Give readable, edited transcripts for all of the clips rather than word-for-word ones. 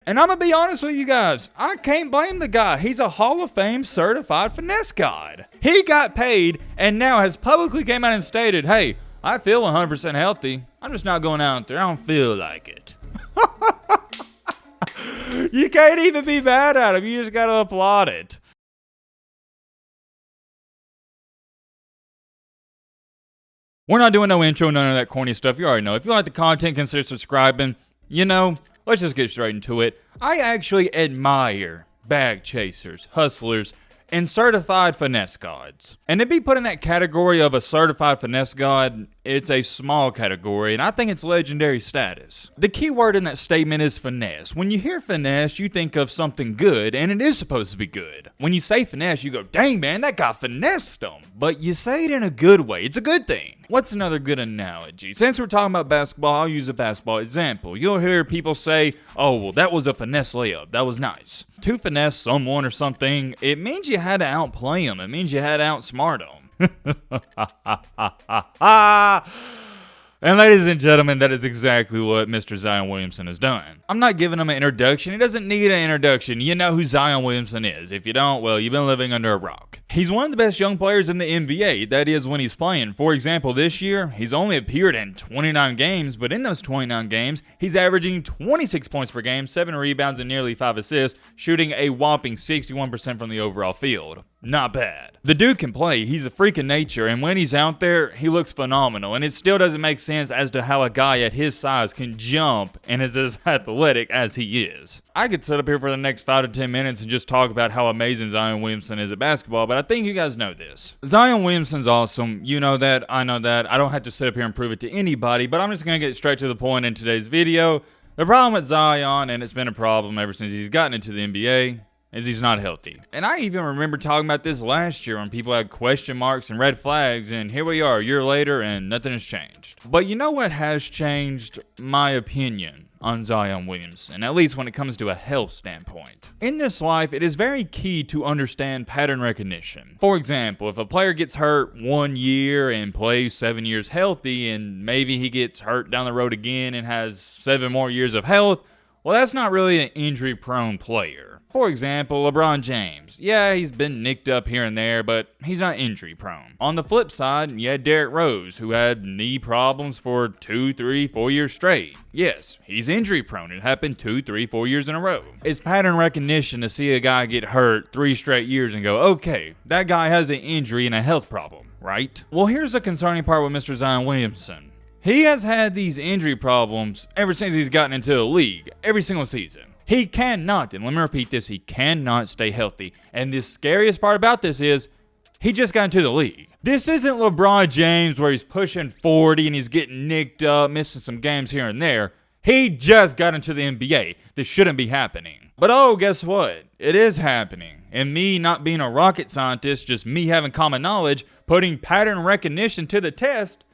And I'm going to be honest with you guys, I can't blame the guy. He's a Hall of Fame certified finesse god. He got paid and now has publicly came out and stated, hey, I feel 100% healthy. I'm just not going out there. I don't feel like it. You can't even be mad at him. You just got to applaud it. We're not doing no intro, none of that corny stuff. You already know. If you like the content, consider subscribing. You know, let's just get straight into it. I actually admire bag chasers, hustlers, and certified finesse gods. And to be put in that category of a certified finesse god, it's a small category, and I think it's legendary status. The key word in that statement is finesse. When you hear finesse, you think of something good, and it is supposed to be good. When you say finesse, you go, dang man, that guy finessed them. But you say it in a good way. It's a good thing. What's another good analogy? Since we're talking about basketball, I'll use a basketball example. You'll hear people say, oh, well, that was a finesse layup. That was nice. To finesse someone or something, it means you had to outplay them. It means you had to outsmart them. And ladies and gentlemen, that is exactly what Mr. Zion Williamson has done. I'm not giving him an introduction. He doesn't need an introduction. You know who Zion Williamson is. If you don't, well, you've been living under a rock. He's one of the best young players in the NBA. That is when he's playing. For example, this year, he's only appeared in 29 games, but in those 29 games, he's averaging 26 points per game, 7 rebounds, and nearly 5 assists, shooting a whopping 61% from the overall field. Not bad. The dude can play. He's a freak of nature, and when he's out there, he looks phenomenal. And it still doesn't make sense as to how a guy at his size can jump and is as athletic as he is. I could sit up here for the next 5 to 10 minutes and just talk about how amazing Zion Williamson is at basketball, but I think you guys know this. Zion Williamson's awesome. You know that. I know that. I don't have to sit up here and prove it to anybody, but I'm just going to get straight to the point in today's video. The problem with Zion, and it's been a problem ever since he's gotten into the NBA, is he's not healthy. And I even remember talking about this last year when people had question marks and red flags, and here we are a year later and nothing has changed. But you know what has changed? My opinion on Zion Williamson, at least when it comes to a health standpoint. In this life, it is very key to understand pattern recognition. For example, if a player gets hurt 1 year and plays 7 years healthy, and maybe he gets hurt down the road again and has 7 more years of health, well, that's not really an injury-prone player. For example, LeBron James. Yeah, he's been nicked up here and there, but he's not injury-prone. On the flip side, you had Derrick Rose, who had knee problems for 2, 3, 4 years straight. Yes, he's injury-prone. It happened 2, 3, 4 years in a row. It's pattern recognition to see a guy get hurt 3 straight years and go, okay, that guy has an injury and a health problem, right? Well, here's the concerning part with Mr. Zion Williamson. He has had these injury problems ever since he's gotten into the league, every single season. He cannot, and let me repeat this, he cannot stay healthy. And the scariest part about this is, he just got into the league. This isn't LeBron James where he's pushing 40 and he's getting nicked up, missing some games here and there. He just got into the NBA. This shouldn't be happening. But oh, guess what? It is happening. And me not being a rocket scientist, just me having common knowledge, putting pattern recognition to the test,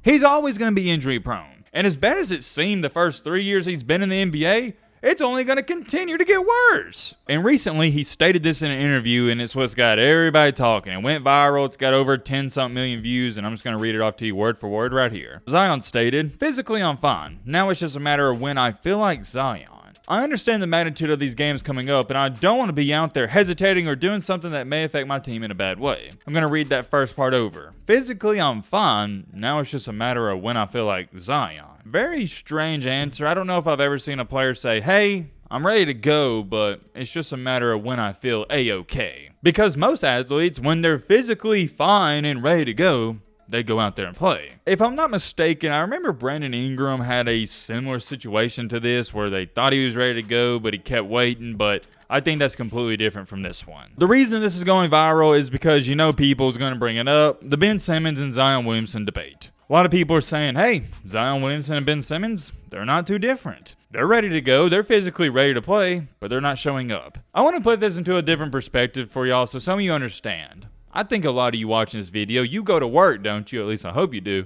he's always going to be injury prone. And as bad as it seemed the first 3 years he's been in the NBA, it's only going to continue to get worse. And recently he stated this in an interview, and it's what's got everybody talking. It went viral. It's got over 10-something million views, and I'm just going to read it off to you word for word right here. Zion stated, physically I'm fine. Now it's just a matter of when I feel like Zion. I understand the magnitude of these games coming up, and I don't want to be out there hesitating or doing something that may affect my team in a bad way. I'm going to read that first part over. Physically, I'm fine. Now it's just a matter of when I feel like Zion. Very strange answer. I don't know if I've ever seen a player say, hey, I'm ready to go, but it's just a matter of when I feel A-okay. Because most athletes, when they're physically fine and ready to go, they go out there and play. If I'm not mistaken, I remember Brandon Ingram had a similar situation to this where they thought he was ready to go, but he kept waiting, but I think that's completely different from this one. The reason this is going viral is because you know people's going to bring it up, the Ben Simmons and Zion Williamson debate. A lot of people are saying, hey, Zion Williamson and Ben Simmons, they're not too different. They're ready to go, they're physically ready to play, but they're not showing up. I want to put this into a different perspective for y'all so some of you understand. I think a lot of you watching this video, you go to work, don't you? At least I hope you do.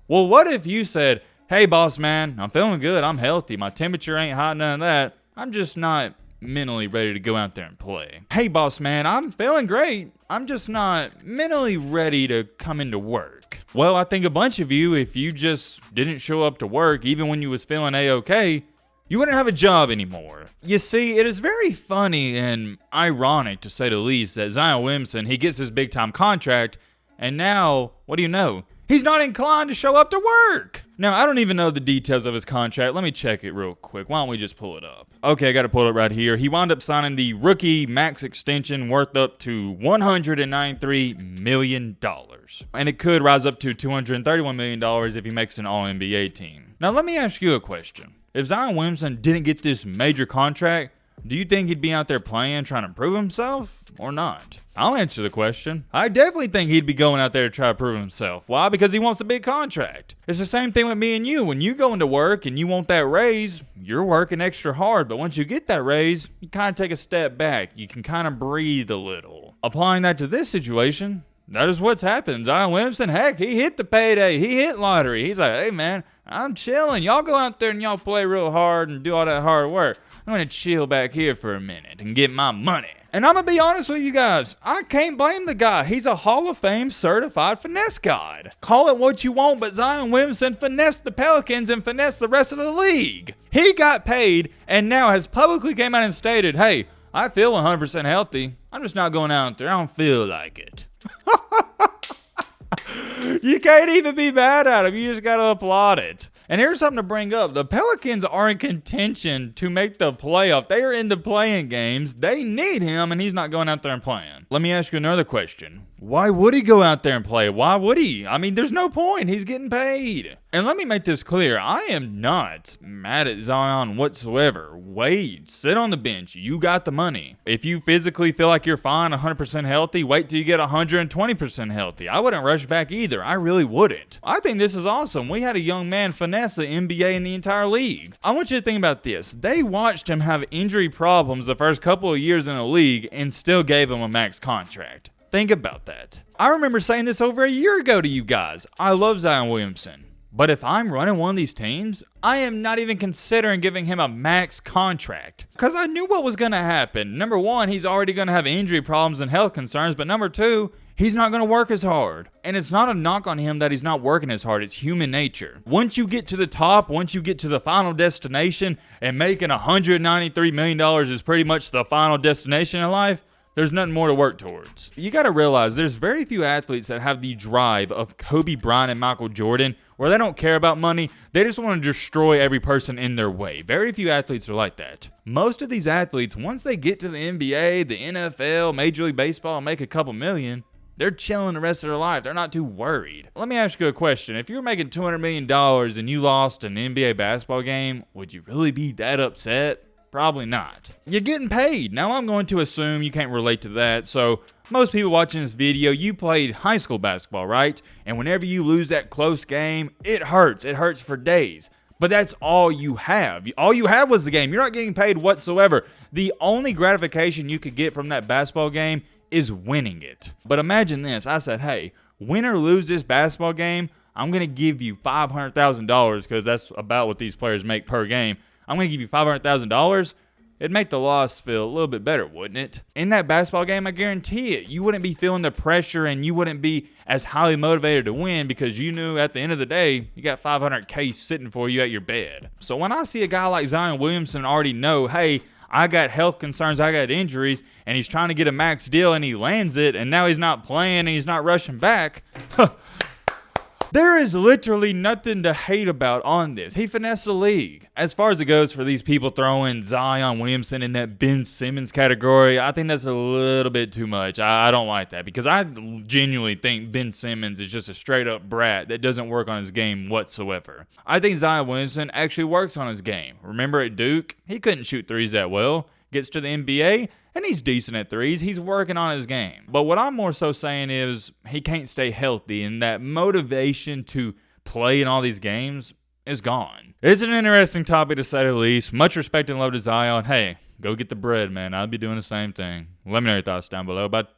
Well, what if you said, hey, boss man, I'm feeling good. I'm healthy. My temperature ain't hot, none of that. I'm just not mentally ready to go out there and play. Hey, boss man, I'm feeling great. I'm just not mentally ready to come into work. Well, I think a bunch of you, if you just didn't show up to work, even when you was feeling A-okay, You wouldn't have a job anymore. You see, it is very funny and ironic, to say the least, that Zion Williamson, he gets this big-time contract, and now, what do you know? He's not inclined to show up to work. Now, I don't even know the details of his contract. Let me check it real quick. Why don't we just pull it up? Okay, I got to pull it right here. He wound up signing the rookie max extension worth up to $193 million. And it could rise up to $231 million if he makes an All-NBA team. Now, let me ask you a question. If Zion Williamson didn't get this major contract, do you think he'd be out there playing, trying to prove himself, or not? I'll answer the question. I definitely think he'd be going out there to try to prove himself. Why? Because he wants the big contract. It's the same thing with me and you. When you go into work and you want that raise, you're working extra hard. But once you get that raise, you kind of take a step back. You can kind of breathe a little. Applying that to this situation, that is what's happened. Zion Williamson, heck, he hit the payday. He hit lottery. He's like, hey, man, I'm chilling. Y'all go out there and y'all play real hard and do all that hard work. I'm going to chill back here for a minute and get my money. And I'm going to be honest with you guys. I can't blame the guy. He's a Hall of Fame certified finesse god. Call it what you want, but Zion Williamson finessed the Pelicans and finessed the rest of the league. He got paid and now has publicly came out and stated, hey, I feel 100% healthy. I'm just not going out there. I don't feel like it. You can't even be mad at him. You just got to applaud it. And here's something to bring up. The Pelicans are in contention to make the playoff. They are in the playing games. They need him, and he's not going out there and playing. Let me ask you another question. Why would he go out there and play? Why would he? I mean, there's no point. He's getting paid. And let me make this clear. I am not mad at Zion whatsoever. Wait, sit on the bench. You got the money. If you physically feel like you're fine, 100% healthy, wait till you get 120% healthy. I wouldn't rush back either. I really wouldn't. I think this is awesome. We had a young man finesse the NBA and the entire league. I want you to think about this. They watched him have injury problems the first couple of years in the league and still gave him a max contract. Think about that. I remember saying this over a year ago to you guys. I love Zion Williamson. But if I'm running one of these teams, I am not even considering giving him a max contract. Because I knew what was going to happen. Number one, he's already going to have injury problems and health concerns. But number two, he's not going to work as hard. And it's not a knock on him that he's not working as hard. It's human nature. Once you get to the top, once you get to the final destination, and making $193 million is pretty much the final destination in life, there's nothing more to work towards. You got to realize there's very few athletes that have the drive of Kobe Bryant and Michael Jordan, where they don't care about money. They just want to destroy every person in their way. Very few athletes are like that. Most of these athletes, once they get to the NBA, the NFL, Major League Baseball, and make a couple million, they're chilling the rest of their life. They're not too worried. Let me ask you a question. If you were making $200 million and you lost an NBA basketball game, would you really be that upset? Probably not. You're getting paid. Now I'm going to assume you can't relate to that. So most people watching this video, you played high school basketball, right? And whenever you lose that close game, it hurts. It hurts for days. But that's all you have. All you have was the game. You're not getting paid whatsoever. The only gratification you could get from that basketball game is winning it. But imagine this. I said, hey, win or lose this basketball game, I'm going to give you $500,000 because that's about what these players make per game. I'm going to give you $500,000. It'd make the loss feel a little bit better, wouldn't it? In that basketball game, I guarantee it, you wouldn't be feeling the pressure and you wouldn't be as highly motivated to win because you knew at the end of the day, you got $500K sitting for you at your bed. So when I see a guy like Zion Williamson already know, hey, I got health concerns, I got injuries, and he's trying to get a max deal and he lands it, and now he's not playing and he's not rushing back, there is literally nothing to hate about on this. He finessed the league. As far as it goes for these people throwing Zion Williamson in that Ben Simmons category, I think that's a little bit too much. I don't like that because I genuinely think Ben Simmons is just a straight up brat that doesn't work on his game whatsoever. I think Zion Williamson actually works on his game. Remember at Duke, he couldn't shoot threes that well. Gets to the NBA, and he's decent at threes. He's working on his game. But what I'm more so saying is he can't stay healthy, and that motivation to play in all these games is gone. It's an interesting topic to say the least. Much respect and love to Zion. Hey, go get the bread, man. I'll be doing the same thing. Let me know your thoughts down below. But,